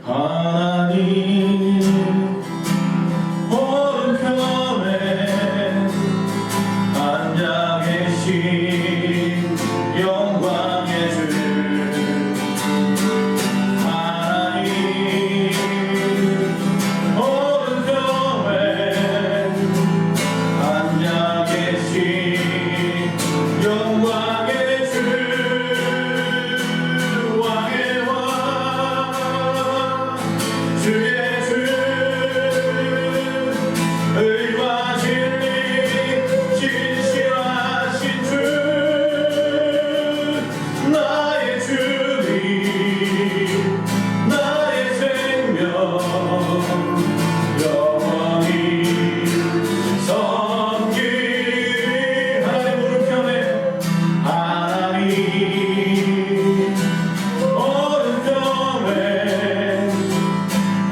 하나님 오른편에 앉아 계신 영광의 주 하나님 오른편에 앉아 계신 영광의 주 왕의 왕 주의 주 의와 진리 진실하신 주 나의 주님 나의 생명 영원히 섬기리 하나님 오른편에 하나님 오른편에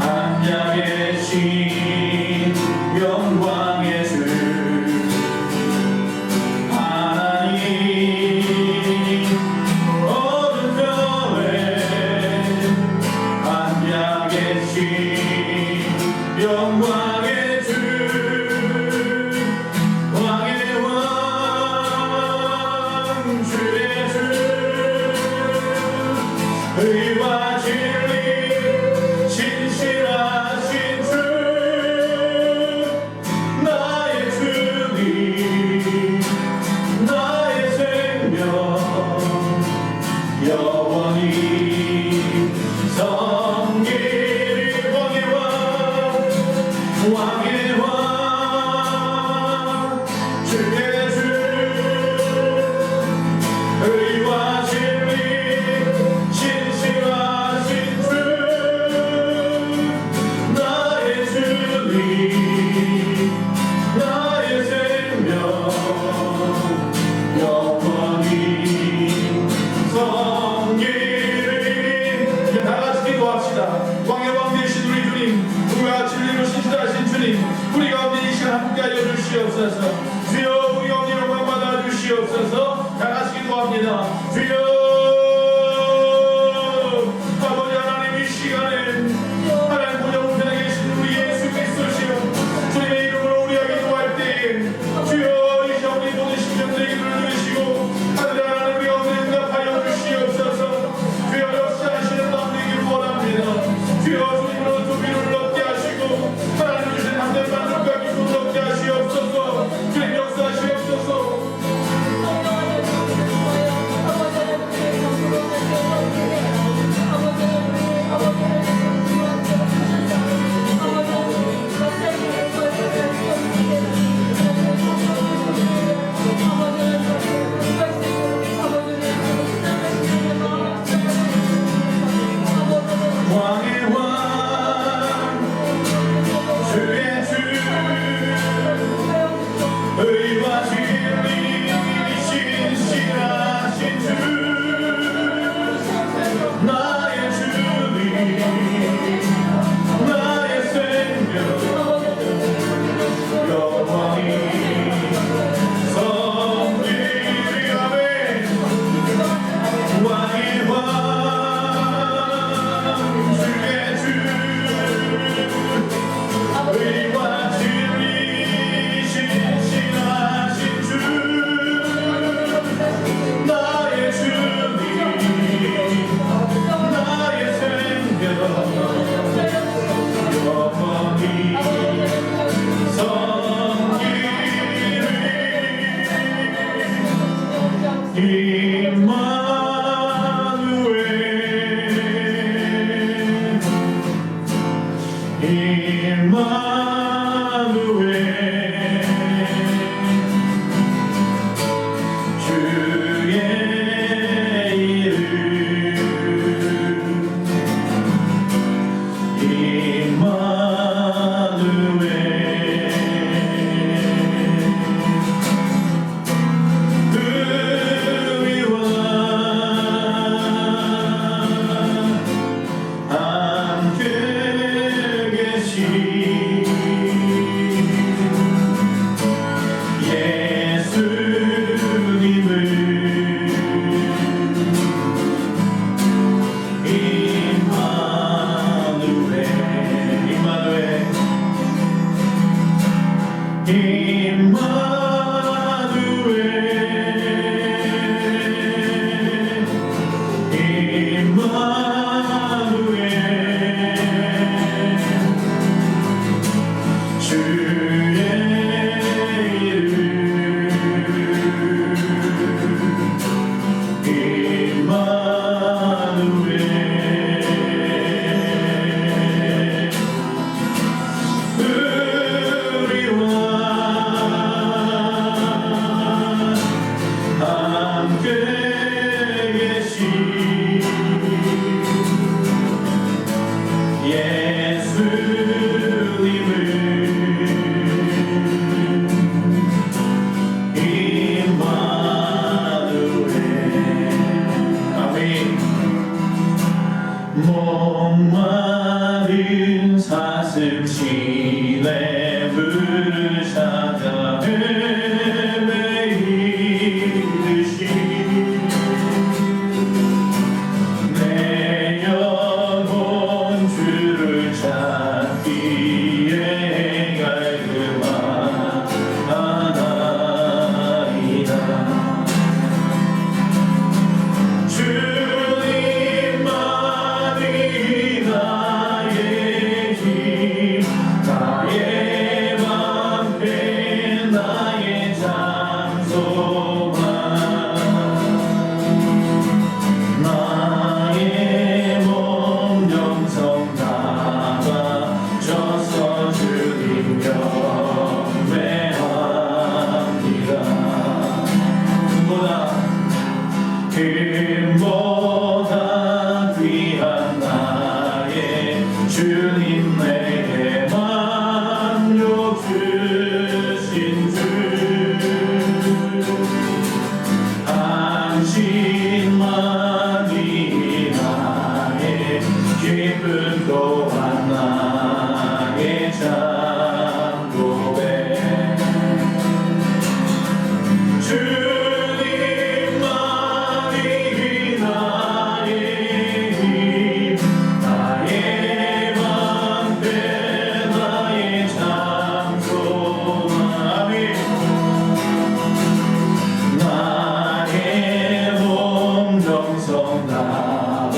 앉아 계신 영광의 주 하나님 오른편에 앉아 계신 영광의 주 왕의 왕 주의 주 의와 진리 진실하신 주 나의 주님 나의 생명 영원히 섬기리 왕의 왕 왕의 왕 주의 주 의와 진리 진실하신 주 나의 주님 나의 생명 영원히 섬기리 다같이 기도합시다. 왕의 왕 되신 우리 주님 우리가 진리로 신실하신 주님 우리 가운데 이 시간 함께하여 주시옵소서. 주여 우리 가운데 영광 받아 주시옵소서. 다같이 기도합니다. 주여 아버지 하나님 이 시간에 하나님 보좌 우편에 계신 우리 예수 그리스도시여 주님의 이름으로 우리가 기도할 때에 주여 이 시간 우리 모든 심령들의 기도를 들으시고 하늘의 하나님 우리 가운데 응답하여 주시옵소서. 주여 역시 하시는 마음 되기를 원합니다. 주여 주님으로 두 비를 얻게 하시고 하나님 주신 함께 만족과 기쁨을 얻게 하시옵소서. 주님 역사 목마른 사슴시내 물을 찾아 헤매이듯이 내 영혼 주를 찾기에 갈급하나이다. 주님만이 나의 힘, 나의 방패, 나의 장소만, 나의 몸 영성 나가 져서 주님 경배합니다. 금보다 귀한 나의 주님 내게 만족 주신 주 당신만이 나의 기쁨 또한 나의 장고백. 주님만이 나의 힘, 나의 방패, 나의 장소만, 나의 몸 정성 나가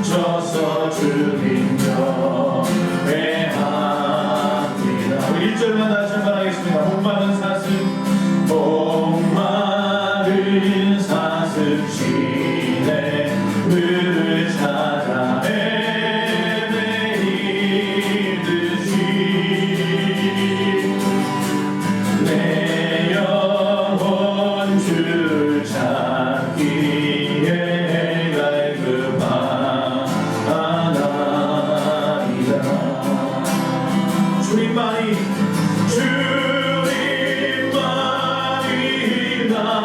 져서 주님 경배합니다. 우리 1절만 다시 한번 하겠습니다. 목마른 사슴, 목마른 사슴시내 물을 찾아 헤매이듯이 내 영혼 주를 찾기에 갈급하나이다. 주님만이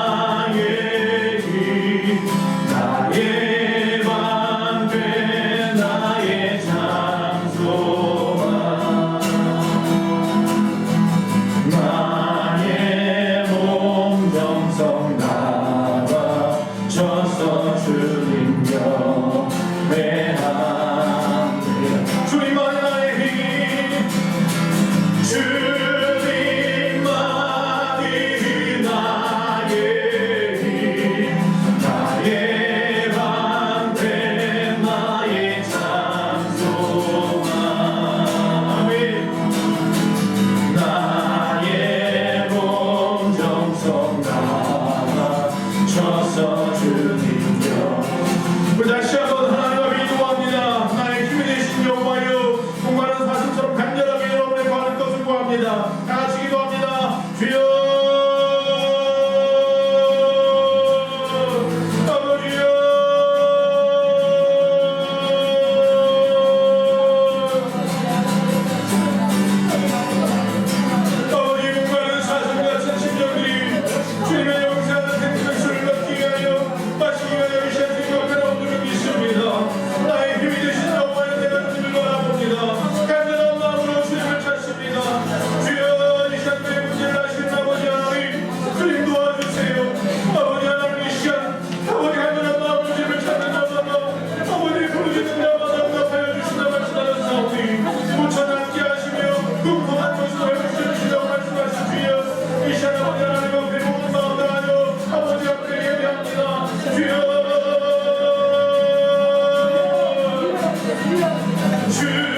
나의 힘, 나의 방패, 나의 장소만, 나의 몸 정성 나가 져서 주님 경배합니다. 주님만이 나의 힘, 주님만이 나의 힘, 나의 방패, 나의 장소만, 나의 몸 정성 나가 져서 주님 경. 우리 다시 한번 하나님과 기도합니다. 나의 힘이 되신 여호와여, 목마른 사슴처럼 간절하게 여러분의 구하는 것을 구합니다. 다 같이 기도합니다. 주여, 아버지여, 아버지, 목마른 사슴 같은 심령들이 주님의 영생하는 생명수를 받기 위하여 마시기 위하여 이 시간 생각하는 분들이 있습니다. 나의 힘이 되신 여호와의 내가 주님을 바라봅니다. 간절한 마음으로 주님을 찾습니다. 주여, 이 시간 내 문제를 아시는 아버지 하나님, 주님 도와주세요. 아버지 하나님, 이 시간 아버지 간절한 마음으로 주님을 찾는 자마다 아버지 부르짖는 자마다 응답하여 주신다 말씀하셨사오니 무천 않게 하시며 궁금한 것으로 해주시라고 말씀하시주여. 이 시간 아버지 하나님 앞에 모든 마음 다하여 아버지 앞에 예배합니다. 주여, 주님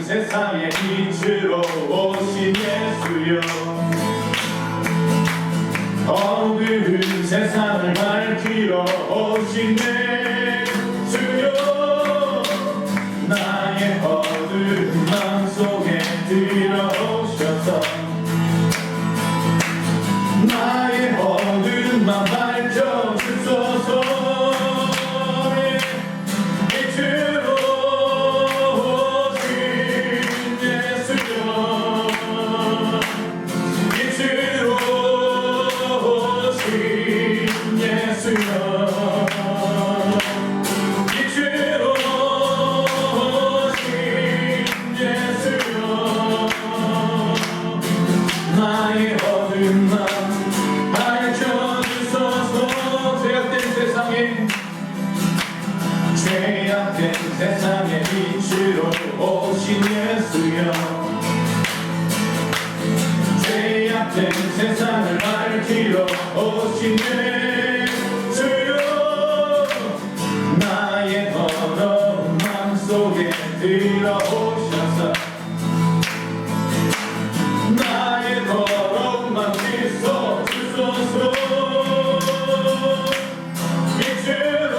세상의 빛으로 오신 예수여 어두운 세상을 밝히러 오신 예수여 나의 어두운 마음속에 들어오셔서 나의 어두운 맘 밝혀주소서 빛으로 오신 예수여 빛으로 오신 예수여 빛으로 오신 예수여 나의 어두운 맘 죄악된 세상의 빛으로 오신 예수여 죄악된 세상을 밝히러 오신 예수여 나의 더러운 마음속에 들어오셔서 나의 더러운 맘 씻어주소서 빛으로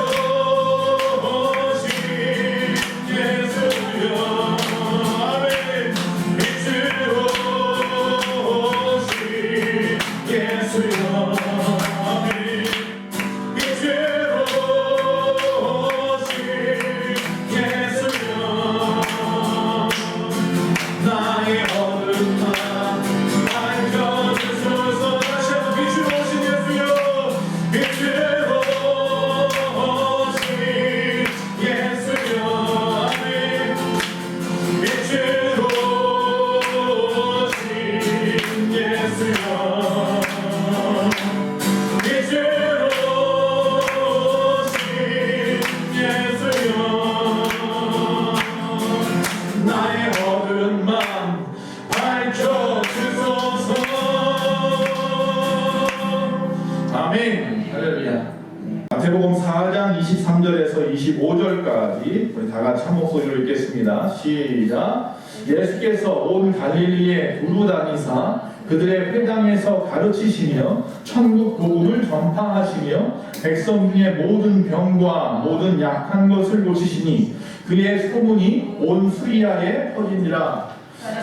마태복음 4장 23절에서 25절까지 우리 다 같이 한 목소리로 읽겠습니다. 시작. 예수께서 온 갈릴리에 두루 다니사 그들의 회당에서 가르치시며 천국 복음을 전파하시며 백성 중에 모든 병과 모든 약한 것을 고치시니 그의 소문이 온 수리아에 퍼지니라.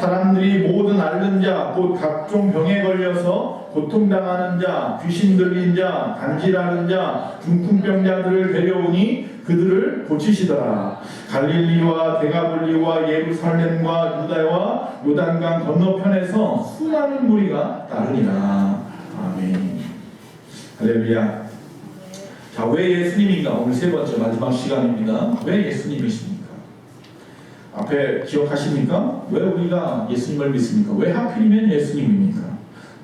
사람들이 모든 앓는 자 곧 각종 병에 걸려서 고통당하는 자, 귀신 들린 자, 간질하는 자, 중풍병자들을 데려오니 그들을 고치시더라. 갈릴리와 데가볼리와 예루살렘과 유다와 요단강 건너편에서 수많은 무리가 따르니라. 아멘. 할렐루야. 자, 왜 예수님인가? 오늘 세 번째 마지막 시간입니다. 왜 예수님이십니까? 앞에 기억하십니까? 왜 우리가 예수님을 믿습니까? 왜 하필이면 예수님입니까?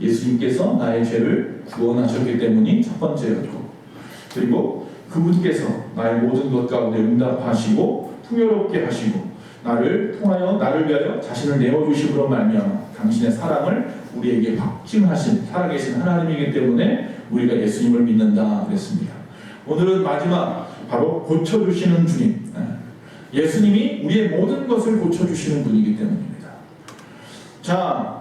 예수님께서 나의 죄를 구원하셨기 때문이 첫 번째였고, 그리고 그분께서 나의 모든 것 가운데 응답하시고 풍요롭게 하시고 나를 통하여 나를 위하여 자신을 내어주심으로 말미암아 당신의 사랑을 우리에게 확증하신 살아계신 하나님이기 때문에 우리가 예수님을 믿는다 그랬습니다. 오늘은 마지막 바로 고쳐주시는 주님, 예수님이 우리의 모든 것을 고쳐주시는 분이기 때문입니다. 자,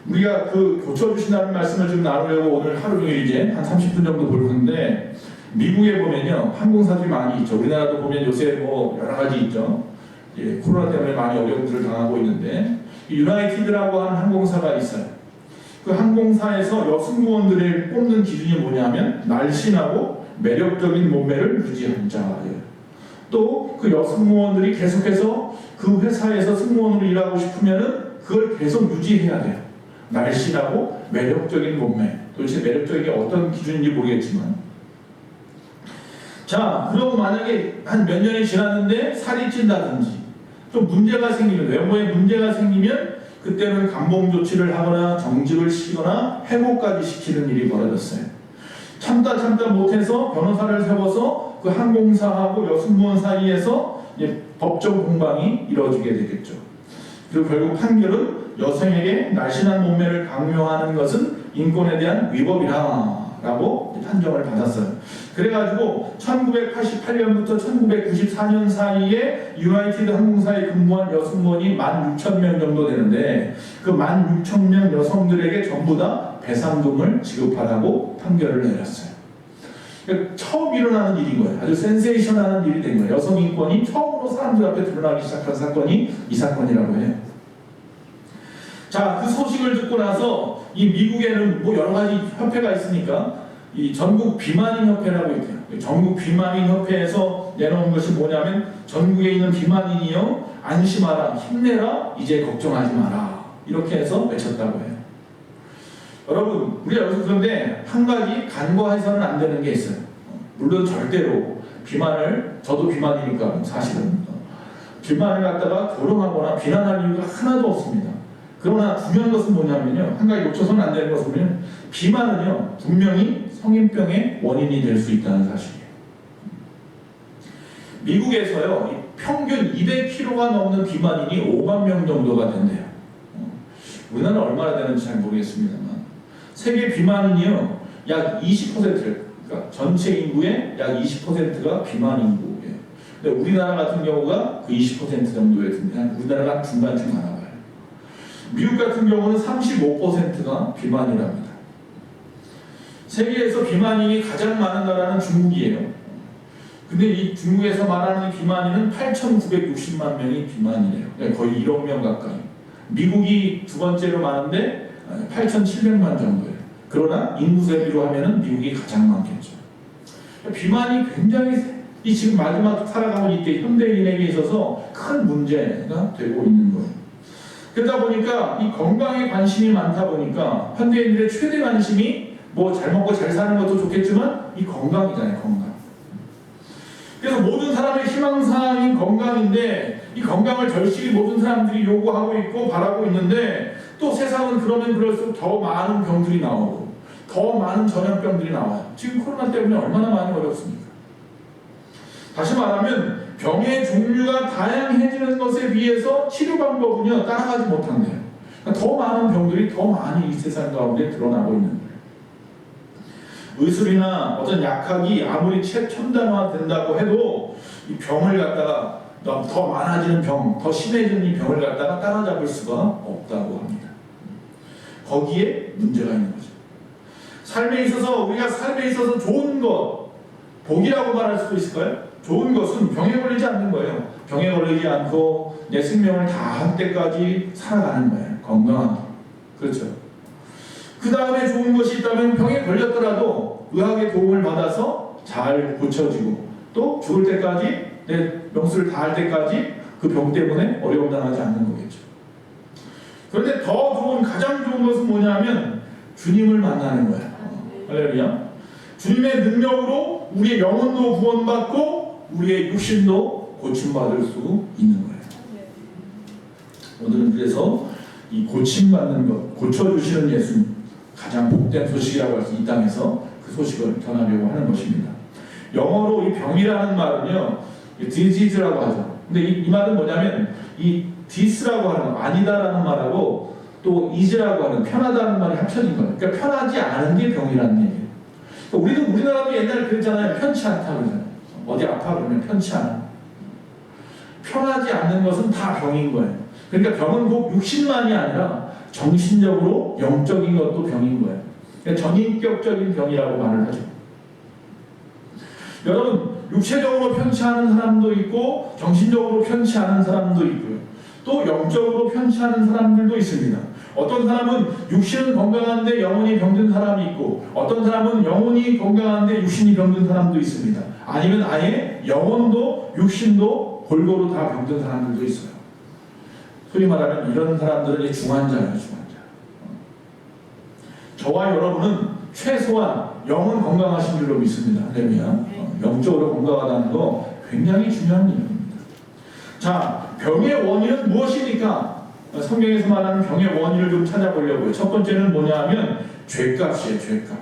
우리가 그 고쳐주신다는 말씀을 좀 나누려고 오늘 하루 종일 이제 한 30분 정도 볼 건데, 미국에 보면요 항공사들이 많이 있죠. 우리나라도 보면 요새 뭐 여러 가지 있죠. 예, 코로나 때문에 많이 어려움들을 당하고 있는데, 유나이티드라고 하는 항공사가 있어요. 그 항공사에서 여승무원들을 뽑는 기준이 뭐냐면 날씬하고 매력적인 몸매를 유지한 자예요. 또 그 여승무원들이 계속해서 그 회사에서 승무원으로 일하고 싶으면은 그걸 계속 유지해야 돼요. 날씬하고 매력적인 몸매. 도대체 매력적인 게 어떤 기준인지 모르겠지만, 자, 그리고 만약에 한 몇 년이 지났는데 살이 찐다든지 좀 문제가 생기면, 외모에 문제가 생기면 그때는 감봉 조치를 하거나 정직을 시키거나 해고까지 시키는 일이 벌어졌어요. 참다 못해서 변호사를 세워서 그 항공사하고 여승무원 사이에서 법적 공방이 이루어지게 되겠죠. 그리고 결국 판결은 여성에게 날씬한 몸매를 강요하는 것은 인권에 대한 위법이라 없다라고 판정을 받았어요. 그래가지고 1988년부터 1994년 사이에 유나이티드 항공사에 근무한 여승무원이 16,000명 정도 되는데 그 16,000명 여성들에게 전부 다 배상금을 지급하라고 판결을 내렸어요. 그러니까 처음 일어나는 일인 거예요. 아주 센세이션한 일이 된 거예요. 여성 인권이 처음으로 사람들 앞에 드러나기 시작한 사건이 이 사건이라고 해요. 자, 그 소식을 듣고 나서 이 미국에는 뭐 여러 가지 협회가 있으니까 이 전국 비만인 협회라고 있대요. 전국 비만인 협회에서 내놓은 것이 뭐냐면 전국에 있는 비만인이요 안심하라, 힘내라, 이제 걱정하지 마라 이렇게 해서 외쳤다고 해요. 여러분, 우리가 여기서 그런데 한 가지 간과해서는 안 되는 게 있어요. 물론 절대로 비만을, 저도 비만이니까 사실은 비만을 갖다가 조롱하거나 비난할 이유가 하나도 없습니다. 그러나 중요한 것은 뭐냐면요, 한 가지 놓쳐서는 안 되는 것은 뭐냐면 비만은요 분명히 성인병의 원인이 될 수 있다는 사실이에요. 미국에서요 평균 200kg가 넘는 비만인이 5만 명 정도가 된대요. 우리나라는 얼마나 되는지 잘 모르겠습니다만 세계 비만인이요 약 20%, 그러니까 전체 인구의 약 20%가 비만 인구예요. 근데 우리나라 같은 경우가 그 20% 정도에 듭니다. 우리나라가 중간쯤 하나 봐요. 미국 같은 경우는 35%가 비만이랍니다. 세계에서 비만인이 가장 많은 나라는 중국이에요. 근데 이 중국에서 말하는 비만인은 8,960만 명이 비만이래요. 거의 1억 명 가까이. 미국이 두 번째로 많은데 8,700만 정도예요. 그러나 인구 대비로 하면은 미국이 가장 많겠죠. 비만이 굉장히 이 지금 마지막 살아가고 있게 현대인에게 있어서 큰 문제가 되고 있는 거예요. 그러다 보니까 이 건강에 관심이 많다 보니까 현대인들의 최대 관심이 뭐 잘 먹고 잘 사는 것도 좋겠지만 이 건강이잖아요, 건강. 그래서 모든 사람의 희망사항인 건강인데 이 건강을 절실히 모든 사람들이 요구하고 있고 바라고 있는데 또 세상은 그러면 그럴수록 더 많은 병들이 나오고 더 많은 전염병들이 나와요. 지금 코로나 때문에 얼마나 많이 어렵습니까? 다시 말하면 병의 종류가 다양해지는 것에 비해서 치료 방법은요 따라가지 못한대요. 그러니까 더 많은 병들이 더 많이 이 세상 가운데 드러나고 있는 거예요. 의술이나 어떤 약학이 아무리 첨단화 된다고 해도 이 병을 갖다가 더 많아지는 병, 더 심해지는 이 병을 갖다가 따라잡을 수가 없다고 합니다. 거기에 문제가 있는 거죠. 삶에 있어서 우리가 삶에 있어서 좋은 것, 복이라고 말할 수도 있을까요? 좋은 것은 병에 걸리지 않는 거예요. 병에 걸리지 않고 내 생명을 다할 때까지 살아가는 거예요. 건강하게. 그렇죠. 그 다음에 좋은 것이 있다면 병에 걸렸더라도 의학의 도움을 받아서 잘 고쳐지고 또 죽을 때까지 내 명수를 다할 때까지 그 병 때문에 어려움 당하지 않는 거겠죠. 그런데 더 좋은, 가장 좋은 것은 뭐냐면 주님을 만나는 거예요. 할렐루야. 주님의 능력으로 우리의 영혼도 구원받고 우리의 육신도 고침받을 수 있는 거예요. 오늘은 그래서 이 고침받는 것, 고쳐주시는 예수님, 가장 복된 소식이라고 할 수 이 땅에서 그 소식을 전하려고 하는 것입니다. 영어로 이 병이라는 말은요, disease라고 하죠. 근데 이 말은 뭐냐면 이 this라고 하는 거, 아니다라는 말하고 또 is라고 하는 편하다는 말이 합쳐진 거예요. 그러니까 편하지 않은 게 병이라는 얘기예요. 그러니까 우리나라도 옛날에 그랬잖아요. 편치 않다 그러잖아요. 어디 아파 그러면 편치 않아. 편하지 않는 것은 다 병인 거예요. 그러니까 병은 꼭 육신만이 아니라 정신적으로 영적인 것도 병인 거예요. 그러니까 전인격적인 병이라고 말을 하죠. 여러분, 육체적으로 편치 않은 사람도 있고 정신적으로 편치 않은 사람도 있고요. 또 영적으로 편치 않은 사람들도 있습니다. 어떤 사람은 육신은 건강한데 영혼이 병든 사람이 있고 어떤 사람은 영혼이 건강한데 육신이 병든 사람도 있습니다. 아니면 아예 영혼도 육신도 골고루 다 병든 사람들도 있어요. 소위 말하면 이런 사람들은 중환자예요, 중환자. 저와 여러분은 최소한 영은 건강하신 줄로 믿습니다. 할렐루야. 영적으로 건강하다는 거 굉장히 중요한 일입니다. 자, 병의 원인은 무엇입니까? 성경에서 말하는 병의 원인을 좀 찾아보려고요. 첫 번째는 뭐냐 하면 죄값이에요, 죄값.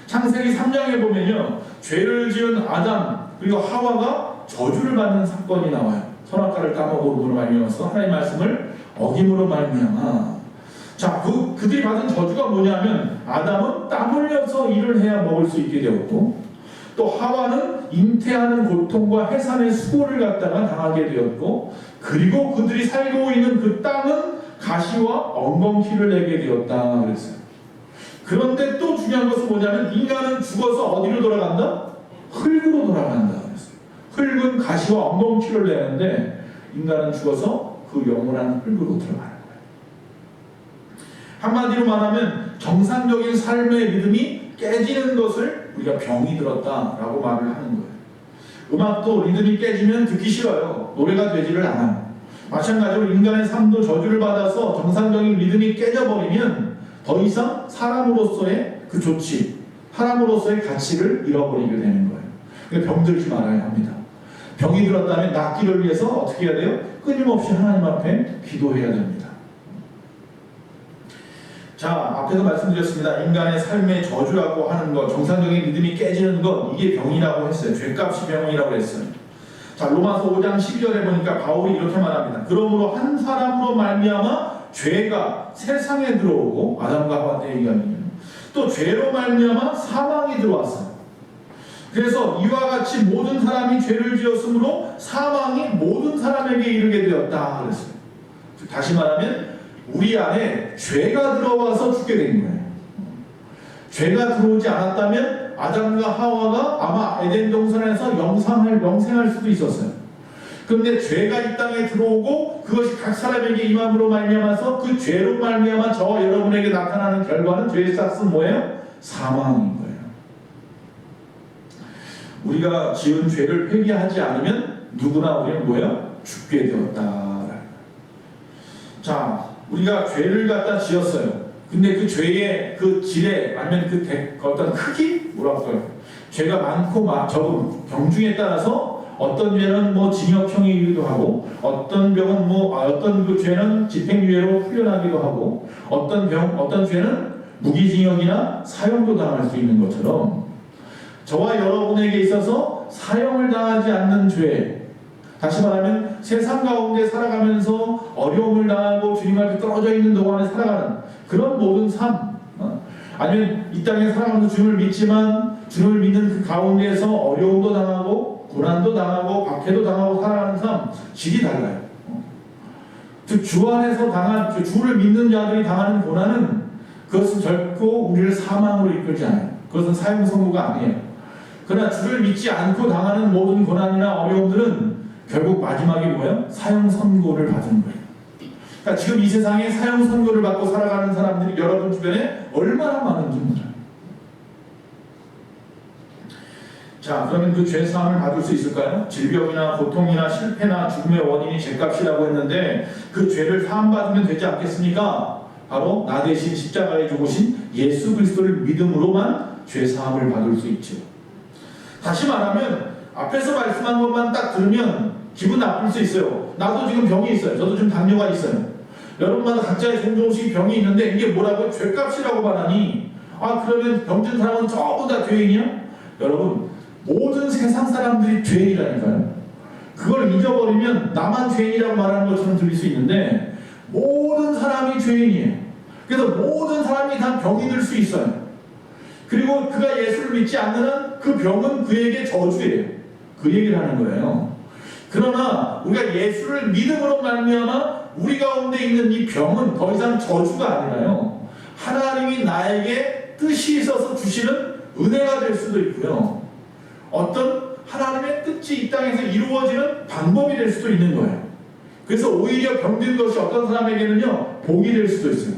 창세기 3장에 보면요, 죄를 지은 아담 그리고 하와가 저주를 받는 사건이 나와요. 선악과를 따먹음으로 말미암아서 하나님의 말씀을 어김으로 말미암아. 자, 그들이 받은 저주가 뭐냐면 아담은 땀 흘려서 일을 해야 먹을 수 있게 되었고, 또 하와는 잉태하는 고통과 해산의 수고를 갖다가 당하게 되었고, 그리고 그들이 살고 있는 그 땅은 가시와 엉겅퀴를 내게 되었다 그랬어요. 그런데 또 중요한 것은 뭐냐면 인간은 죽어서 어디로 돌아간다? 흙으로 돌아간다 그랬어요. 흙은 가시와 엉겅퀴를 내는데 인간은 죽어서 그 영원한 흙으로 들어가는 거예요. 한마디로 말하면 정상적인 삶의 리듬이 깨지는 것을 우리가 병이 들었다라고 말을 하는 거예요. 음악도 리듬이 깨지면 듣기 싫어요. 노래가 되지를 않아요. 마찬가지로 인간의 삶도 저주를 받아서 정상적인 리듬이 깨져버리면 더 이상 사람으로서의 그 조치, 사람으로서의 가치를 잃어버리게 되는 거예요. 그러니까 병들지 말아야 합니다. 병이 들었다면 낫기를 위해서 어떻게 해야 돼요? 끊임없이 하나님 앞에 기도해야 됩니다. 자, 앞에서 말씀드렸습니다. 인간의 삶의 저주라고 하는 것, 정상적인 리듬이 깨지는 것, 이게 병이라고 했어요. 죄값이 병이라고 했어요. 자, 로마서 5장 12절에 보니까 바울이 이렇게 말합니다. 그러므로 한 사람으로 말미암아 죄가 세상에 들어오고, 아담과 하와 때 얘기하면 또 죄로 말미암아 사망이 들어왔어요. 그래서 이와 같이 모든 사람이 죄를 지었으므로 사망이 모든 사람에게 이르게 되었다 그랬어요. 다시 말하면 우리 안에 죄가 들어와서 죽게 된 거예요. 죄가 들어오지 않았다면 아담과 하와가 아마 에덴 동산에서 영생할 수도 있었어요. 그런데 죄가 이 땅에 들어오고 그것이 각 사람에게 임함으로 말미암아서 그 죄로 말미암아 저와 여러분에게 나타나는 결과는 죄의 싹은 뭐예요? 사망인 거예요. 우리가 지은 죄를 회개하지 않으면 누구나 우리는 뭐예요? 죽게 되었다. 자, 우리가 죄를 갖다 지었어요. 근데 그 죄의 그 질에 아니면 그 어떤 크기? 뭐라고 할까요? 죄가 많고 적음, 경중에 따라서 어떤 죄는 뭐 징역형이기도 하고, 어떤 병은 어떤 그 죄는 집행유예로 풀려나기도 하고, 어떤 죄는 무기징역이나 사형도 당할 수 있는 것처럼, 저와 여러분에게 있어서 사형을 당하지 않는 죄, 다시 말하면 세상 가운데 살아가면서 어려움을 당하고 주님 앞에 떨어져 있는 동안에 살아가는 그런 모든 삶, 아니면 이 땅에 살아가면서 주님을 믿지만 주님을 믿는 그 가운데에서 어려움도 당하고 고난도 당하고 박해도 당하고 살아가는 삶, 질이 달라요. 즉 주 안에서 주를 믿는 자들이 당하는 고난은 그것은 결코 우리를 사망으로 이끌지 않아요. 그것은 사형 선고가 아니에요. 그러나 주를 믿지 않고 당하는 모든 고난이나 어려움들은 결국 마지막에 뭐예요? 사형 선고를 받은 거예요. 그러니까 지금 이 세상에 사형 선고를 받고 살아가는 사람들이 여러분 주변에 얼마나 많은지 몰라요. 자, 그러면 그 죄 사함을 받을 수 있을까요? 질병이나 고통이나 실패나 죽음의 원인이 죄값이라고 했는데 그 죄를 사함받으면 되지 않겠습니까? 바로 나 대신 십자가에 죽으신 예수 그리스도를 믿음으로만 죄 사함을 받을 수 있죠. 다시 말하면 앞에서 말씀한 것만 딱 들으면 기분 나쁠 수 있어요. 나도 지금 병이 있어요. 저도 지금 당뇨가 있어요. 여러분마다 각자의 종종씩 병이 있는데 이게 뭐라고요? 죄값이라고 말하니 그러면 병든 사람은 전부 다 죄인이야? 여러분, 모든 세상 사람들이 죄인이라니까요. 그걸 잊어버리면 나만 죄인이라고 말하는 것처럼 들릴 수 있는데 모든 사람이 죄인이에요. 그래서 모든 사람이 다 병이 들 수 있어요. 그리고 그가 예수를 믿지 않는 한 그 병은 그에게 저주예요. 그 얘기를 하는 거예요. 그러나 우리가 예수를 믿음으로 말미암아 우리 가운데 있는 이 병은 더 이상 저주가 아니라요. 하나님이 나에게 뜻이 있어서 주시는 은혜가 될 수도 있고요. 어떤 하나님의 뜻이 이 땅에서 이루어지는 방법이 될 수도 있는 거예요. 그래서 오히려 병든 것이 어떤 사람에게는요 복이 될 수도 있어요.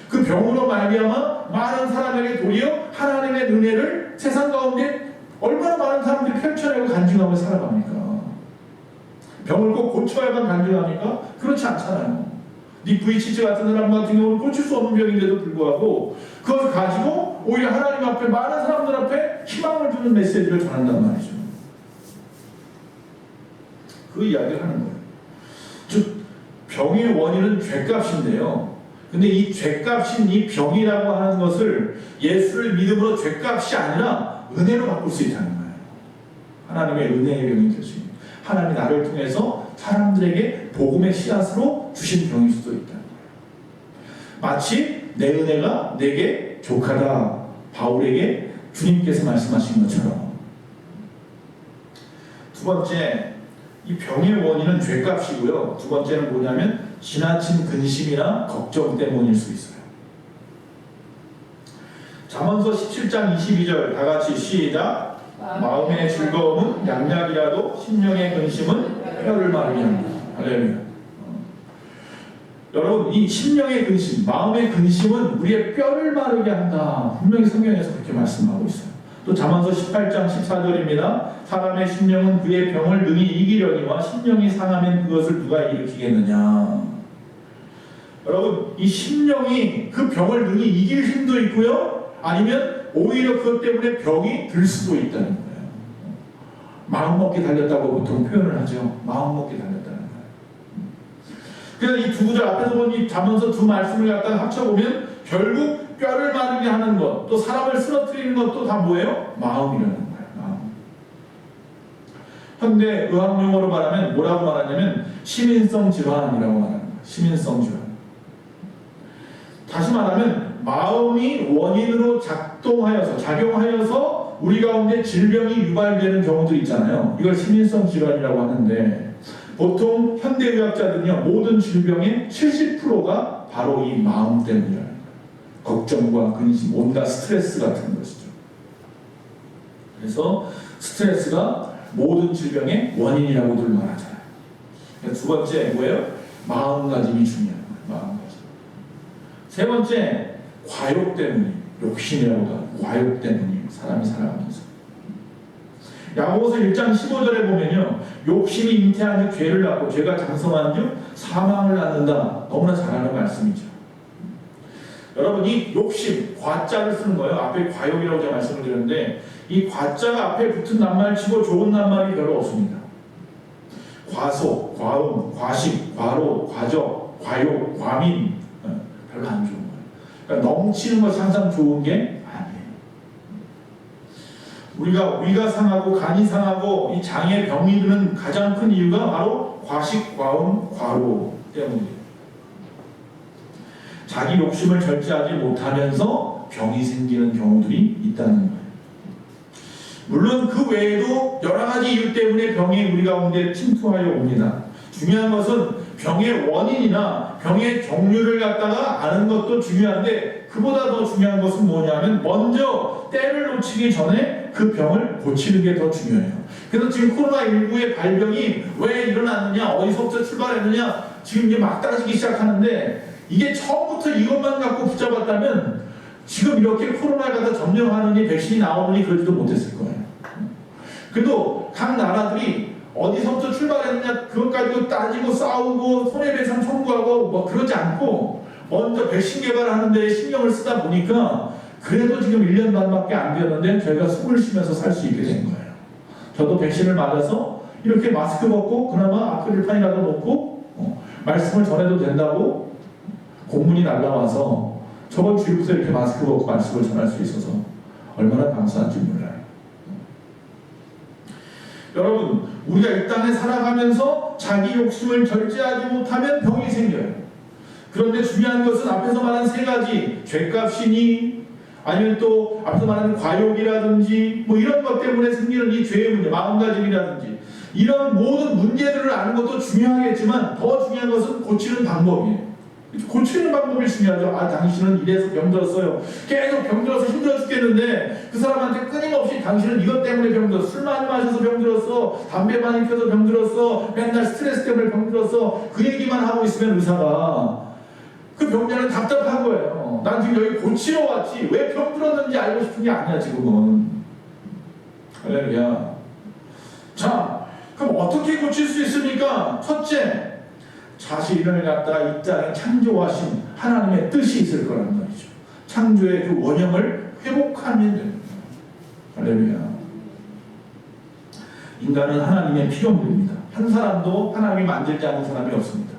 그 병으로 말미암아 많은 사람에게 도리어 하나님의 은혜를 세상 가운데 얼마나 많은 사람들이 펼쳐내고 간증하며 살아갑니까? 병을 꼭 고쳐야만 간증합니까? 그렇지 않잖아요. 닉 부이치치 같은 사람 같은 경우는 고칠 수 없는 병인데도 불구하고 그것을 가지고 오히려 하나님 앞에 많은 사람들 앞에 희망을 주는 메시지를 전한단 말이죠. 그 이야기를 하는 거예요. 즉 병의 원인은 죄값인데요. 근데 이 죄값인 이 병이라고 하는 것을 예수를 믿음으로 죄값이 아니라 은혜로 바꿀 수 있다는 거예요. 하나님의 은혜의 병이 될 수 있는. 하나님이 나를 통해서 사람들에게 복음의 씨앗으로 주신 병일 수도 있다는 거예요. 마치 내 은혜가 내게 족하다. 바울에게 주님께서 말씀하신 것처럼. 두 번째, 이 병의 원인은 죄값이고요. 두 번째는 뭐냐면 지나친 근심이나 걱정 때문일 수 있어요. 잠언서 17장 22절 다 같이 시작. 마음의 즐거움은 양약이라도 심령의 근심은 뼈를 마르게 한다. 할렐루야. 여러분, 이 심령의 근심, 마음의 근심은 우리의 뼈를 마르게 한다. 분명히 성경에서 그렇게 말씀하고 있어요. 또 잠언서 18장 14절입니다. 사람의 심령은 그의 병을 능히 이기려니와 심령이 상하면 그것을 누가 일으키겠느냐. 여러분, 이 심령이 그 병을 능히 이길 힘도 있고요. 아니면 오히려 그것 때문에 병이 들 수도 있다는 거예요. 마음먹기 달렸다고 보통 표현을 하죠. 마음먹기 달렸다는 거예요. 그래서 이 두 구절 앞에서 본 이 잠언서 두 말씀을 갖다가 합쳐보면 결국 뼈를 마르게 하는 것, 또 사람을 쓰러뜨리는 것도 다 뭐예요? 마음이라는 거예요. 마음. 현대 의학 용어로 말하면 뭐라고 말하냐면 시민성 질환이라고 말하는 거예요. 시민성 질환. 다시 말하면 마음이 원인으로 작용하여서 우리 가운데 질병이 유발되는 경우도 있잖아요. 이걸 시민성 질환이라고 하는데 보통 현대의학자들은요, 모든 질병의 70%가 바로 이 마음 때문이라는 거예요. 걱정과 근심, 온갖 스트레스 같은 것이죠. 그래서 스트레스가 모든 질병의 원인이라고들 말하잖아요. 두 번째 뭐예요? 마음가짐이 중요한 거예요. 마음가짐. 세 번째, 과욕 때문이, 욕심이라고도 하고 과욕 때문이 사람이 살아가면서. 야고보서 1장 15절에 보면요, 욕심이 잉태한 즉 죄를 낳고 죄가 장성한 즉 사망을 낳는다. 너무나 잘 아는 말씀이죠. 여러분, 이 욕심, 과자를 쓰는 거예요. 앞에 과욕이라고 제가 말씀을 드렸는데 이 과자가 앞에 붙은 낱말 치고 좋은 낱말이 별로 없습니다. 과소, 과음, 과식, 과로, 과적, 과욕, 과민, 별로 안 좋은 거예요. 그러니까 넘치는 것이 항상 좋은 게 아니에요. 우리가 위가 상하고 간이 상하고 이 장에 병이 드는 가장 큰 이유가 바로 과식, 과음, 과로 때문이에요. 자기 욕심을 절제하지 못하면서 병이 생기는 경우들이 있다는 거예요. 물론 그 외에도 여러 가지 이유 때문에 병이 우리 가운데 침투하여 옵니다. 중요한 것은 병의 원인이나 병의 종류를 갖다가 아는 것도 중요한데 그보다 더 중요한 것은 뭐냐면 먼저 때를 놓치기 전에 그 병을 고치는 게 더 중요해요. 그래서 지금 코로나19의 발병이 왜 일어났느냐, 어디서부터 출발했느냐, 지금 이제 막 따지기 시작하는데 이게 처음부터 이것만 갖고 붙잡았다면 지금 이렇게 코로나를 갖다 점령하느니 백신이 나오느니 그러지도 못했을 거예요. 그래도 각 나라들이 어디서부터 출발했느냐 그것 가지고 따지고 싸우고 손해배상 청구하고 뭐 그러지 않고 먼저 백신 개발하는 데 신경을 쓰다 보니까 그래도 지금 1년 반밖에 안 되었는데 저희가 숨을 쉬면서 살 수 있게 된 거예요. 저도 백신을 맞아서 이렇게 마스크 벗고 그나마 아크릴판이라도 놓고 말씀을 전해도 된다고 공문이 날라와서 저번 주일부터 이렇게 마스크 벗고 말씀을 전할 수 있어서 얼마나 감사한지 몰라요. 여러분, 우리가 이 땅에 살아가면서 자기 욕심을 절제하지 못하면 병이 생겨요. 그런데 중요한 것은 앞에서 말한 세 가지, 죄값이니 아니면 또 앞에서 말하는 과욕이라든지 뭐 이런 것 때문에 생기는 이 죄의 문제, 마음가짐이라든지 이런 모든 문제들을 아는 것도 중요하겠지만 더 중요한 것은 고치는 방법이에요. 고치는 방법이 중요하죠. 아, 당신은 이래서 병들었어요. 계속 병들어서 힘들어 죽겠는데 그 사람한테 끊임없이 당신은 이것 때문에 병들었어. 술 많이 마셔서 병들었어. 담배 많이 펴서 병들었어. 맨날 스트레스 때문에 병들었어. 그 얘기만 하고 있으면 의사가 그 병자는 답답한 거예요. 난 지금 여기 고치러 왔지 왜 병들었는지 알고 싶은 게 아니야 지금은. 할렐루야. 자, 그럼 어떻게 고칠 수 있습니까? 첫째, 자신을 갖다가 이 땅에 창조하신 하나님의 뜻이 있을 거란 말이죠. 창조의 그 원형을 회복하면 됩니다. 할렐루야. 인간은 하나님의 피조물입니다. 한 사람도 하나님이 만들지 않은 사람이 없습니다.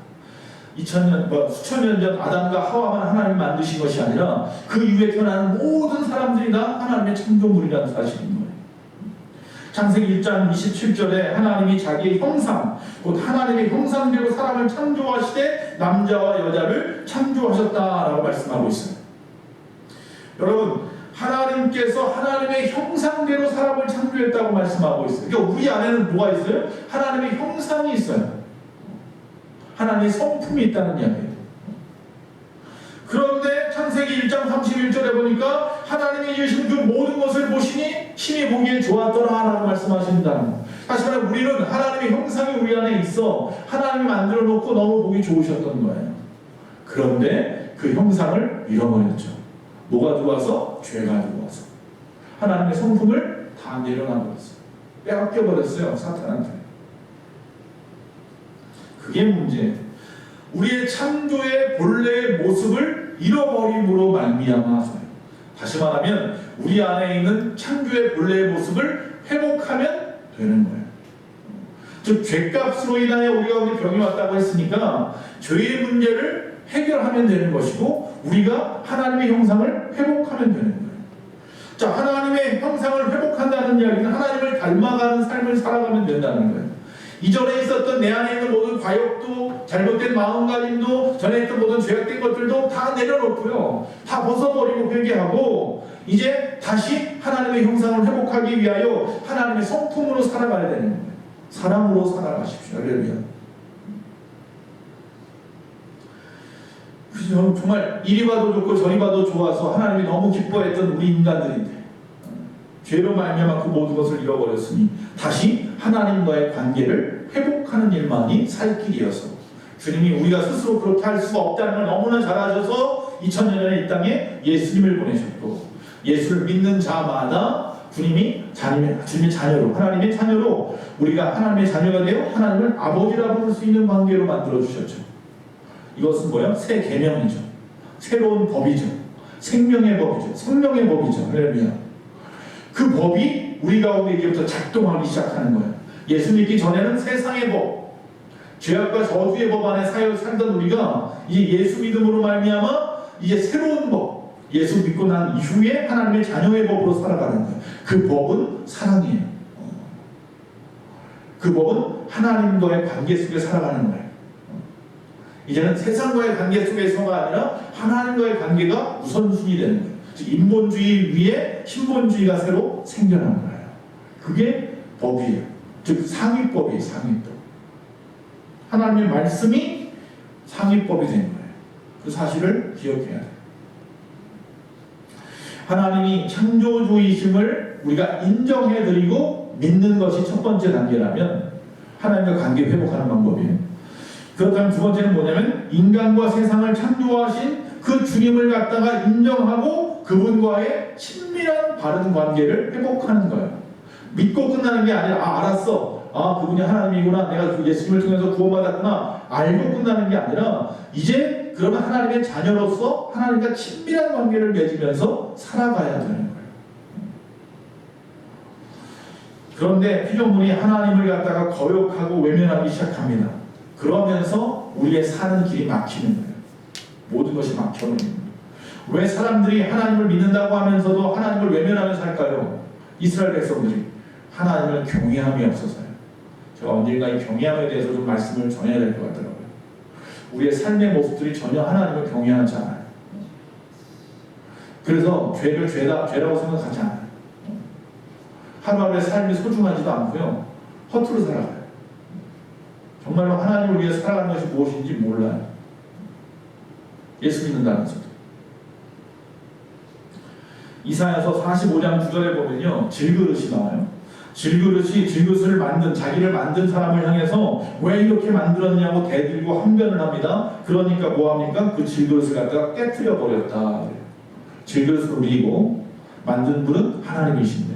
2000년, 수천 년 전 아담과 하와만 하나님이 만드신 것이 아니라 그 이후에 태어나는 모든 사람들이 다 하나님의 창조물이라는 사실인 거예요. 창세기 1장 27절에 하나님이 자기의 형상, 곧 하나님의 형상대로 사람을 창조하시되 때에 남자와 여자를 창조하셨다라고 말씀하고 있어요. 여러분, 하나님께서 하나님의 형상대로 사람을 창조했다고 말씀하고 있어요. 그러니까 우리 안에는 뭐가 있어요? 하나님의 형상이 있어요. 하나님의 성품이 있다는 이야기예요. 그런데 창세기 1장 31절에 보니까 하나님이 지으신 그 모든 것을 보시니 심히 보기에 좋았더라라고 말씀하신다는 거예요. 다시 말해 우리는 하나님의 형상이 우리 안에 있어 하나님이 만들어 놓고 너무 보기 좋으셨던 거예요. 그런데 그 형상을 잃어버렸죠. 뭐가 들어와서? 죄가 들어와서 하나님의 성품을 다 내려놔버렸어요. 빼앗겨버렸어요. 사탄한테. 그게 문제예요. 우리의 창조의 본래의 모습을 잃어버림으로 말미암아서요. 다시 말하면 우리 안에 있는 창조의 본래의 모습을 회복하면 되는 거예요. 즉 죄값으로 인하여 우리가 우리 병이 왔다고 했으니까 죄의 문제를 해결하면 되는 것이고 우리가 하나님의 형상을 회복하면 되는 거예요. 자, 하나님의 형상을 회복한다는 이야기는 하나님을 닮아가는 삶을 살아가면 된다는 거예요. 이전에 있었던 내 안에 있는 모든 과욕도 잘못된 마음가짐도 전에 있던 모든 죄악된 것들도 다 내려놓고요. 다 벗어버리고 회개하고 이제 다시 하나님의 형상을 회복하기 위하여 하나님의 성품으로 살아가야 되는 거예요. 사랑으로 살아가십시오. 할렐루야. 정말 이리 봐도 좋고 저리 봐도 좋아서 하나님이 너무 기뻐했던 우리 인간들인데 죄로 말미암아 그 모든 것을 잃어버렸으니 다시 하나님과의 관계를 회복하는 일만이 살 길이어서 주님이 우리가 스스로 그렇게 할 수가 없다는 걸 너무나 잘 아셔서 2000년 전에 이 땅에 예수님을 보내셨고 예수를 믿는 자마다 주님의 자녀로 하나님의 자녀로 우리가 하나님의 자녀가 되어 하나님을 아버지라 부를 수 있는 관계로 만들어 주셨죠. 이것은 뭐야? 새 계명이죠. 새로운 법이죠. 생명의 법이죠. 생명의 법이죠. 할렐루야. 그 법이 우리 가운데 이제부터 작동하기 시작하는 거예요. 예수 믿기 전에는 세상의 법, 죄악과 저주의 법 안에 살던 우리가 이제 예수 믿음으로 말미암아 이제 새로운 법, 예수 믿고 난 이후에 하나님의 자녀의 법으로 살아가는 거예요. 그 법은 사랑이에요. 그 법은 하나님과의 관계 속에 살아가는 거예요. 이제는 세상과의 관계 속에서가 아니라 하나님과의 관계가 우선순위 되는 거예요. 즉 인본주의 위에 신본주의가 새로 생겨난 거예요. 그게 법이에요. 즉 상위법이에요. 상위법. 하나님의 말씀이 상위법이 된 거예요. 그 사실을 기억해야 돼요. 하나님이 창조주이심을 우리가 인정해드리고 믿는 것이 첫 번째 단계라면 하나님과 관계 회복하는 방법이에요. 그렇다면 두 번째는 뭐냐면 인간과 세상을 창조하신 그 주님을 갖다가 인정하고 그분과의 친밀한 바른 관계를 회복하는 거예요. 믿고 끝나는 게 아니라 알았어. 그분이 하나님이구나. 내가 그 예수님을 통해서 구원받았구나. 알고 끝나는 게 아니라 이제 그러면 하나님의 자녀로서 하나님과 친밀한 관계를 맺으면서 살아가야 되는 거예요. 그런데 피조물이 하나님을 갖다가 거역하고 외면하기 시작합니다. 그러면서 우리의 사는 길이 막히는 거예요. 모든 것이 막혀버리는 거예요. 왜 사람들이 하나님을 믿는다고 하면서도 하나님을 외면하며 살까요? 이스라엘 백성들이 하나님을 경외함이 없어서요. 제가 언젠가 이 경외함에 대해서 좀 말씀을 전해야 될 것 같더라고요. 우리의 삶의 모습들이 전혀 하나님을 경외하지 않아요. 그래서 죄를 죄라고 생각하지 않아요. 하루하루의 삶이 소중하지도 않고요. 허투루 살아가요. 정말로 하나님을 위해 살아가는 것이 무엇인지 몰라요. 예수 믿는다면서도. 이사야서 45장 9절에 보면요. 질그릇이 나와요. 질그릇을 만든, 자기를 만든 사람을 향해서 왜 이렇게 만들었냐고 대들고 항변을 합니다. 그러니까 뭐합니까? 그 질그릇을 갖다가 깨트려 버렸다. 질그릇을 울리고 만든 분은 하나님이신데.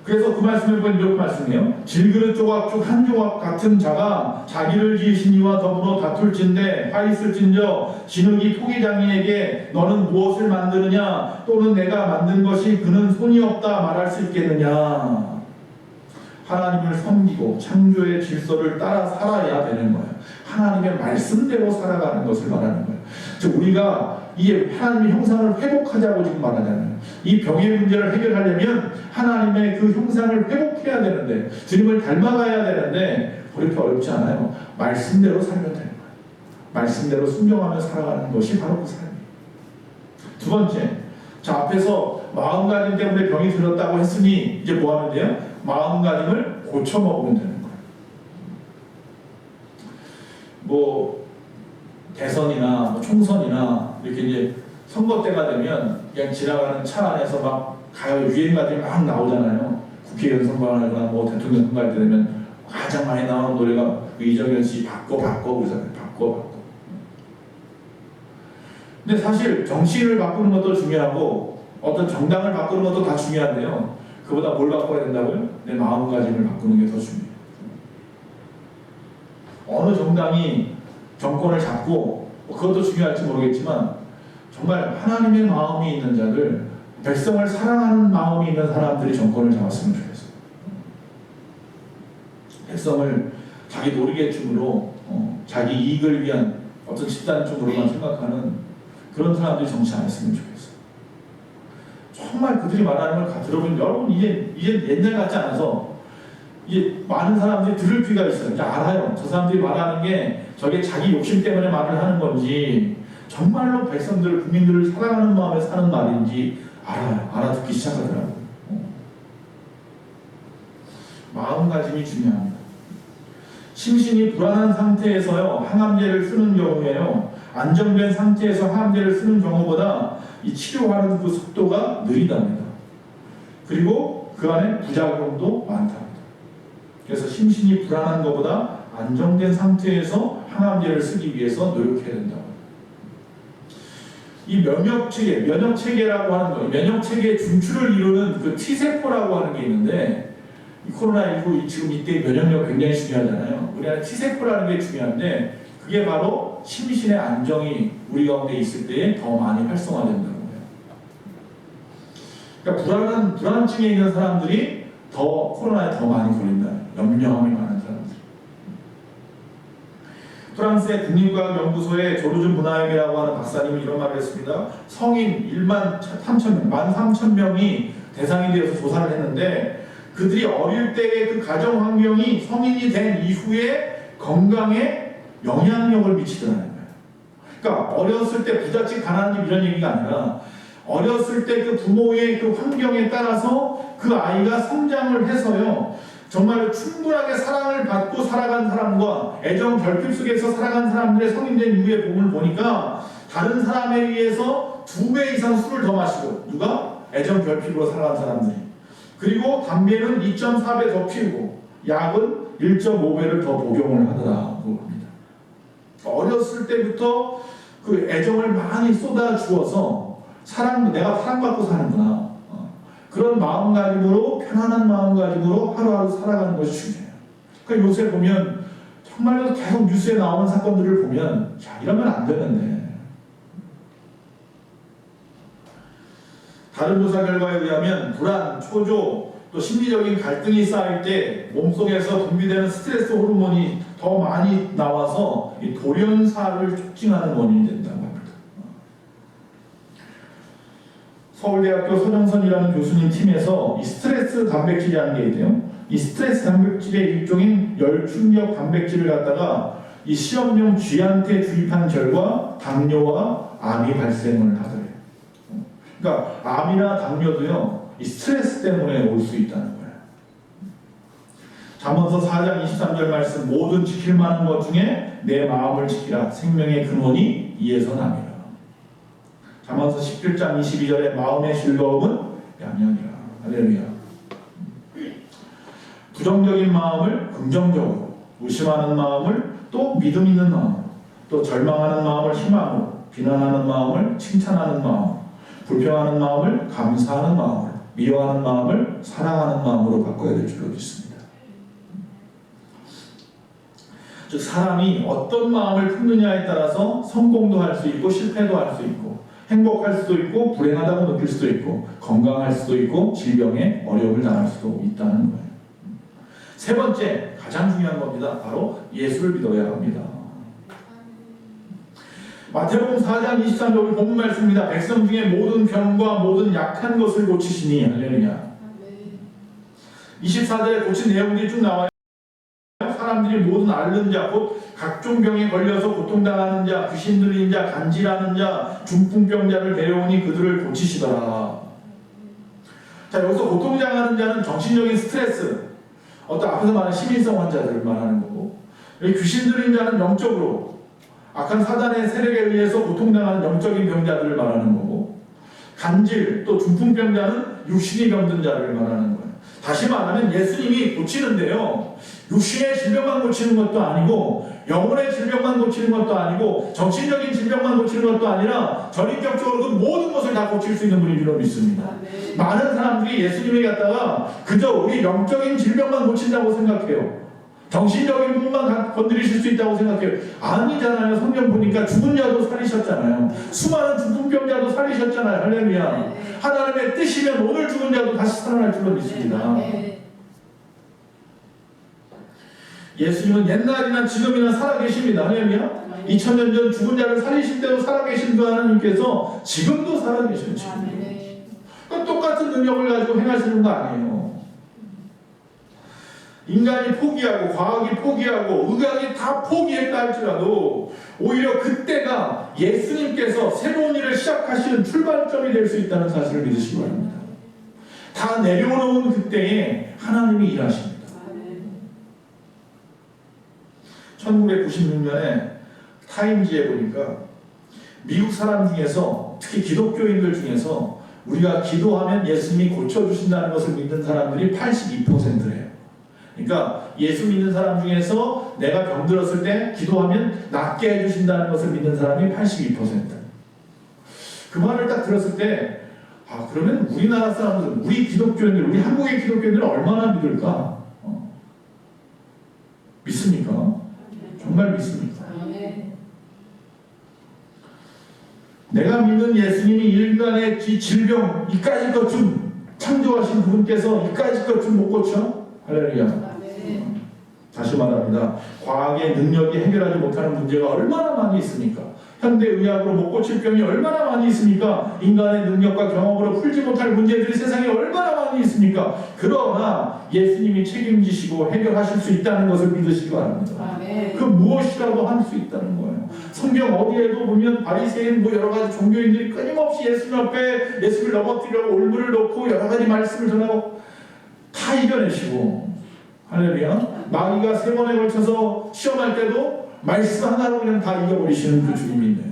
그래서 그 말씀을 보면 이렇게 말씀해요. 질그릇 조각 중 한 조각 같은 자가 자기를 지으신 이와 더불어 다툴진대 화 있을진저 진흙이 토기장이에게 너는 무엇을 만드느냐 또는 내가 만든 것이 그는 손이 없다 말할 수 있겠느냐. 하나님을 섬기고 창조의 질서를 따라 살아야 되는 거예요. 하나님의 말씀대로 살아가는 것을 말하는 거예요. 즉 우리가 이 하나님의 형상을 회복하자고 지금 말하잖아요. 이 병의 문제를 해결하려면 하나님의 그 형상을 회복해야 되는데 주님을 닮아가야 되는데 그렇게 어렵지 않아요. 말씀대로 살면 돼요. 말씀대로 순종하며 살아가는 것이 바로 그 삶이에요. 두 번째, 자, 앞에서 마음가짐 때문에 병이 들었다고 했으니 이제 뭐 하면 돼요? 마음가짐을 고쳐 먹으면 되는 거예요. 뭐 대선이나 뭐 총선이나 이렇게 이제 선거 때가 되면 그냥 지나가는 차 안에서 막 가요 유행가들이 막 나오잖아요. 국회의원 선거하거나 뭐 대통령 선거할 때 되면 가장 많이 나오는 노래가 이정현 씨 바꿔 그러잖아요. 바꿔. 근데 사실 정치인을 바꾸는 것도 중요하고 어떤 정당을 바꾸는 것도 다 중요한데요. 그보다 뭘 바꿔야 된다고요? 내 마음가짐을 바꾸는 게 더 중요해요. 어느 정당이 정권을 잡고 그것도 중요할지 모르겠지만 정말 하나님의 마음이 있는 자들, 백성을 사랑하는 마음이 있는 사람들이 정권을 잡았으면 좋겠어요. 백성을 자기 노리개춤으로 자기 이익을 위한 어떤 집단적으로만 생각하는 그런 사람들이 정치 안 했으면 좋겠어요. 정말 그들이 말하는 걸 들어보면 여러분 이제 옛날 같지 않아서 이제 많은 사람들이 들을 귀가 있어요. 이제 알아요. 저 사람들이 말하는 게 저게 자기 욕심 때문에 말을 하는 건지 정말로 백성들, 국민들을 사랑하는 마음에 사는 말인지 알아요. 알아듣기 시작하더라고요. 마음가짐이 중요합니다. 심신이 불안한 상태에서요 항암제를 쓰는 경우에요 안정된 상태에서 항암제를 쓰는 경우보다 이 치료하는 그 속도가 느리답니다. 그리고 그 안에 부작용도 많답니다. 그래서 심신이 불안한 것보다 안정된 상태에서 항암제를 쓰기 위해서 노력해야 된다고. 이 면역체계라고 하는 거, 면역체계의 중추를 이루는 그 T세포라고 하는 게 있는데 이 코로나19 지금 이때 면역력 굉장히 중요하잖아요. 우리 안에 T세포라는 게 중요한데 그게 바로 심신의 안정이 우리 가운데 있을 때에 더 많이 활성화된다는 거예요. 그러니까 불안증에 있는 사람들이 더 코로나에 더 많이 걸린다. 염려함이 많은 사람들. 프랑스의 국립과학연구소의 조르주 문하임이라고 하는 박사님은 이런 말을 했습니다. 성인 13,000명이 대상이 되어서 조사를 했는데 그들이 어릴 때의 그 가정 환경이 성인이 된 이후에 건강에 영향력을 미치더라는 거예요. 그러니까 어렸을 때 부잣집 가난한 집 이런 얘기가 아니라 어렸을 때 그 부모의 그 환경에 따라서 그 아이가 성장을 해서요 정말 충분하게 사랑을 받고 살아간 사람과 애정 결핍 속에서 살아간 사람들의 성인된 이후의 몸을 보니까 다른 사람에 의해서 2배 이상 술을 더 마시고 누가? 애정 결핍으로 살아간 사람들이. 그리고 담배는 2.4배 더 피우고 약은 1.5배를 더 복용을 하더라고 합니다. 어렸을 때부터 그 애정을 많이 쏟아 주어서 내가 사랑받고 사는구나. 그런 마음가짐으로 편안한 마음가짐으로 하루하루 살아가는 것이 중요해요. 그러니까 요새 보면 정말로 계속 뉴스에 나오는 사건들을 보면 자 이러면 안 되는데 다른 조사 결과에 의하면 불안, 초조, 또 심리적인 갈등이 쌓일 때 몸속에서 분비되는 스트레스 호르몬이 더 많이 나와서 이 돌연사를 촉진하는 원인이 된다고 합니다. 서울대학교 서정선이라는 교수님 팀에서 이 스트레스 단백질이라는 게 있대요. 이 스트레스 단백질의 일종인 열충격 단백질을 갖다가 이 실험용 쥐한테 주입한 결과 당뇨와 암이 발생을 하더래요. 그러니까 암이나 당뇨도요 이 스트레스 때문에 올 수 있다는 거예요. 잠언서 4장 23절 말씀 모든 지킬 만한 것 중에 내 마음을 지키라 생명의 근원이 이에서 남이라. 잠언서 17장 22절에 마음의 즐거움은 양양이라. 할렐루야. 부정적인 마음을 긍정적으로, 의심하는 마음을 또 믿음 있는 마음으로, 또 절망하는 마음을 희망으로, 비난하는 마음을 칭찬하는 마음으로, 불평하는 마음을 감사하는 마음으로, 미워하는 마음을 사랑하는 마음으로 바꿔야 될 줄로 믿습니다. 즉 사람이 어떤 마음을 품느냐에 따라서 성공도 할 수 있고 실패도 할 수 있고 행복할 수도 있고 불행하다고 느낄 수도 있고 건강할 수도 있고 질병에 어려움을 당할 수도 있다는 거예요. 세 번째 가장 중요한 겁니다. 바로 예수를 믿어야 합니다. 마태복음 4장 23절 본문 말씀입니다. 백성 중에 모든 병과 모든 약한 것을 고치시니 할렐루야. 24절에 고친 내용들이 쭉 나와요. 사람들이 모든 앓는 자 곧 각종 병에 걸려서 고통당하는 자 귀신 들린 자 간질하는 자 중풍병자를 데려오니 그들을 고치시더라. 자, 여기서 고통당하는 자는 정신적인 스트레스, 어떤 앞에서 말하는 시민성 환자들을 말하는 거고, 여기 귀신 들린 자는 영적으로 악한 사단의 세력에 의해서 고통당하는 영적인 병자들을 말하는 거고, 간질 또 중풍병자는 육신이 병든 자를 말하는 거예요. 다시 말하면 예수님이 고치는데요, 육신의 질병만 고치는 것도 아니고 영혼의 질병만 고치는 것도 아니고 정신적인 질병만 고치는 것도 아니라 전인격적으로 그 모든 것을 다 고칠 수 있는 분인 줄 믿습니다. 많은 사람들이 예수님을 갖다가 그저 우리 영적인 질병만 고친다고 생각해요. 정신적인 부분만 건드리실 수 있다고 생각해요. 아니잖아요. 성경 보니까 죽은 자도 살리셨잖아요. 수많은 중풍병자도 살리셨잖아요. 할렐루야. 하나님의 뜻이면 오늘 죽은 자도 다시 살아날 줄로 믿습니다. 예수님은 옛날이나 지금이나 살아계십니다. 할렐루야. 2000년 전 죽은 자를 살리실 때도 살아계신 그 하나님께서 지금도 살아계셔요. 지금. 똑같은 능력을 가지고 행하시는 거 아니에요. 인간이 포기하고 과학이 포기하고 의학이 다 포기했다 할지라도 오히려 그때가 예수님께서 새로운 일을 시작하시는 출발점이 될 수 있다는 사실을 믿으시기 바랍니다. 다 내려놓은 그때에 하나님이 일하십니다. 1996년에 타임지에 보니까 미국 사람 중에서 특히 기독교인들 중에서 우리가 기도하면 예수님이 고쳐주신다는 것을 믿는 사람들이 82%예요. 그러니까 예수 믿는 사람 중에서 내가 병들었을 때 기도하면 낫게 해주신다는 것을 믿는 사람이 82%. 그 말을 딱 들었을 때 그러면 우리나라 사람들, 우리 기독교인들, 우리 한국의 기독교인들은 얼마나 믿을까? 믿습니까? 정말 믿습니까? 내가 믿는 예수님이 인간의 질병 이까지 것 좀 창조하신 그분께서 이까지 것 좀 못 고쳐? 할렐루야. 다시 말합니다. 과학의 능력이 해결하지 못하는 문제가 얼마나 많이 있습니까? 현대의학으로 못 고칠 병이 얼마나 많이 있습니까? 인간의 능력과 경험으로 풀지 못할 문제들이 세상에 얼마나 많이 있습니까? 그러나 예수님이 책임지시고 해결하실 수 있다는 것을 믿으시기 바랍니다. 그 무엇이라도 할 수 있다는 거예요. 성경 어디에도 보면 바리새인 여러 가지 종교인들이 끊임없이 예수님 앞에 예수를 넘어뜨리려고 올무를 놓고 여러 가지 말씀을 전하고 다 이겨내시고, 할렐루야. 마귀가 3번에 걸쳐서 시험할 때도 말씀 하나로 그냥 다 이겨버리시는 그 주님이네.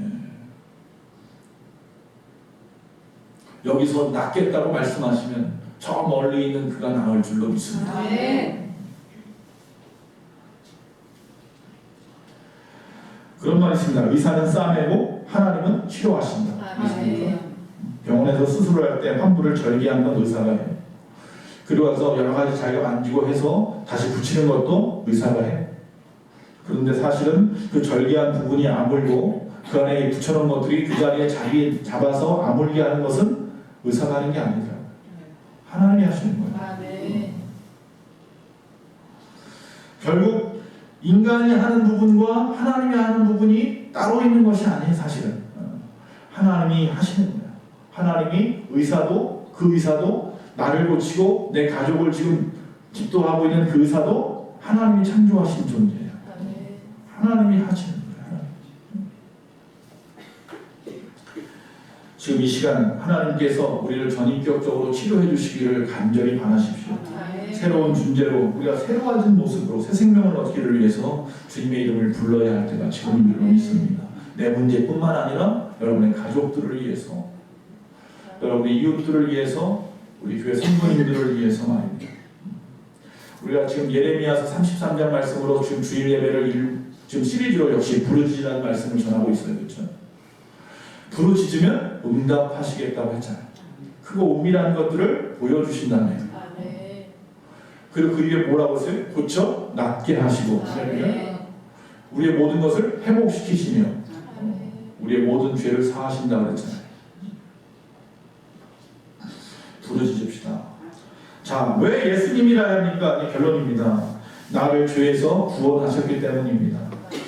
여기서 낫겠다고 말씀하시면 저 멀리 있는 그가 나을 줄로 믿습니다. 그런 말이 있습니다. 의사는 싸매고 하나님은 치료하신다. 믿습니까? 병원에서 수술을 할 때 환부를 절개한 건 의사가 해요. 그리고 와서 여러 가지 자기가 만지고 해서 다시 붙이는 것도 의사가 해. 그런데 사실은 그 절개한 부분이 아물고 그 안에 붙여놓은 것들이 그 자리에 자기 잡아서 아물게 하는 것은 의사가 하는 게 아니더라고요. 하나님이 하시는 거예요. 결국 인간이 하는 부분과 하나님이 하는 부분이 따로 있는 것이 아니에요. 사실은 하나님이 하시는 거예요. 하나님이 의사도 그 의사도 나를 고치고 내 가족을 지금 집도하고 있는 그 의사도 하나님이 창조하신 존재예요. 하나님이 하시는 거예요. 지금 이 시간 하나님께서 우리를 전인격적으로 치료해 주시기를 간절히 바라십시오. 새로운 존재로 우리가 새로워진 모습으로 새 생명을 얻기를 위해서 주님의 이름을 불러야 할 때가 지금인 줄로 믿습니다. 내 문제뿐만 아니라 여러분의 가족들을 위해서, 여러분의 이웃들을 위해서, 우리 교회 성도님들을 위해서 말입니다. 우리가 지금 예레미야서 33장 말씀으로 지금 주일 예배를 지금 시리즈로 역시 부르짖으라는 말씀을 전하고 있어요. 그렇죠? 부르짖으면 응답하시겠다고 했잖아요. 크고 은밀한 것들을 보여주신다며. 그리고 그 위에 뭐라고 했어요? 고쳐 낫게 하시고, 우리의 모든 것을 회복시키시며 우리의 모든 죄를 사하신다고 그랬잖아요. 부르짖읍시다. 자, 왜 예수님이라 합니까? 결론입니다. 나를 죄에서 구원하셨기 때문입니다.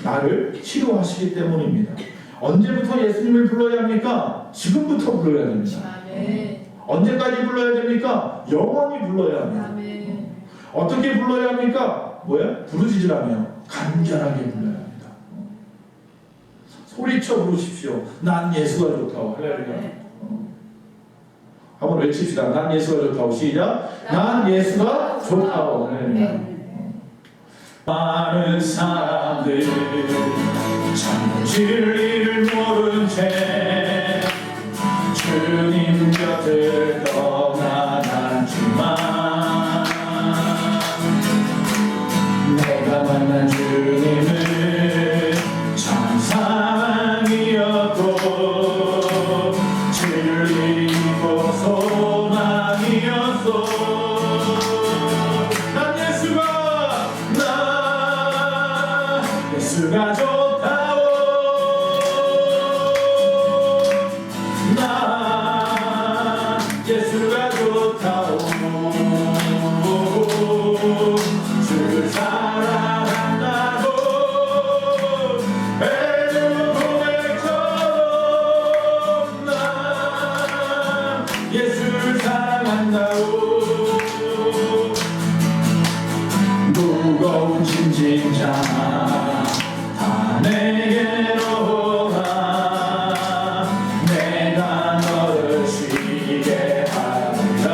나를 치료하시기 때문입니다. 언제부터 예수님을 불러야 합니까? 지금부터 불러야 됩니다. 언제까지 불러야 됩니까? 영원히 불러야 합니다. 어떻게 불러야 합니까? 뭐야? 부르짖으라며 간절하게 불러야 합니다. 소리쳐 부르십시오. 난 예수가 좋다고. 할렐루야. 한번 외칩시다. 난 예수가 좋다고. 시작. 난 예수가 좋다고. 할렐루야. 많은 사람들 참 진리를 모른 채 주님 곁을 떠나갔지만 내가 만난 주님은 참 사랑이었고 진리고 소망이었소. 예수가 좋다오. 나 예수가 좋다오. 주를 사랑한다고 베드로 고백처럼 나 예수를 사랑한다오. 무거운 짐진자 내게로 오라. 내가 너를 쉬게 하리라.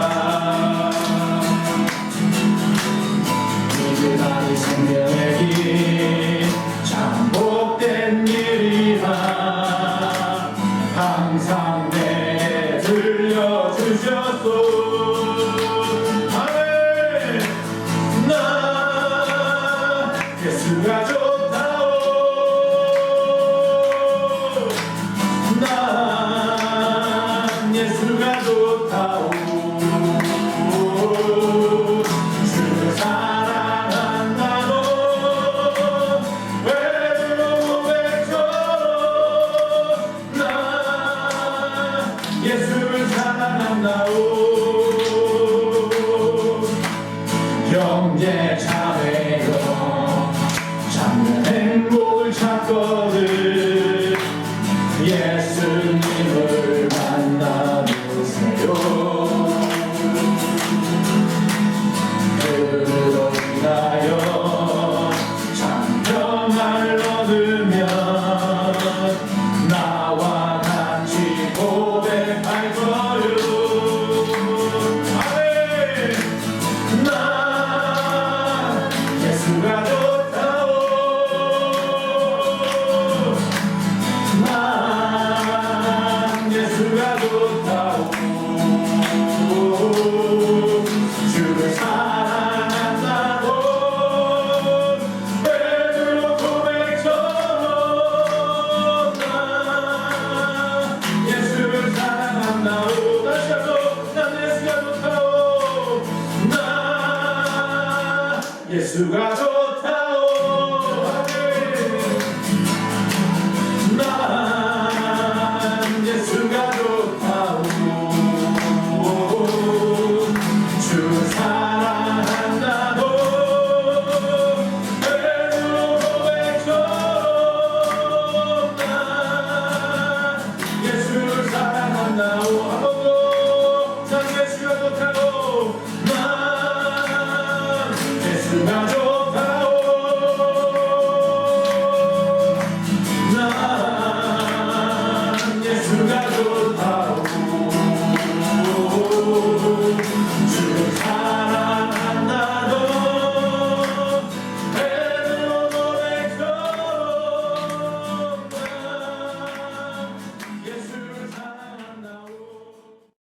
이제 나의 생명의 길 참 복된 일이라 항상 내게 들려주셨소. 아멘. 나 예수가 좋다오. 난 예수가 좋다오. 주를 사랑한다고 베드로 고백처럼 난 예수를 사랑한다오. 형제 자매여 참된 행복을 찾거든 예수님을 만나보세요. 그로 인하여 참 평안을 얻으면 나와 같이 고백할 거요. 아멘. 나 예수가 좋다오. 난 예수가 좋다오. 주를 사랑한다고 베드로 고백처럼 난 예수를 사랑한다오. 다시 한번 난 예수가 좋다오. 난 예수가 좋다오. 난 예수가 좋다오. 주를 사랑한다고 베드로 고백처럼 난 예수를 사랑한다오. 한 번 더. 난 예수가 좋다오. 난 예수가 좋다오. 난 예수가 좋다오.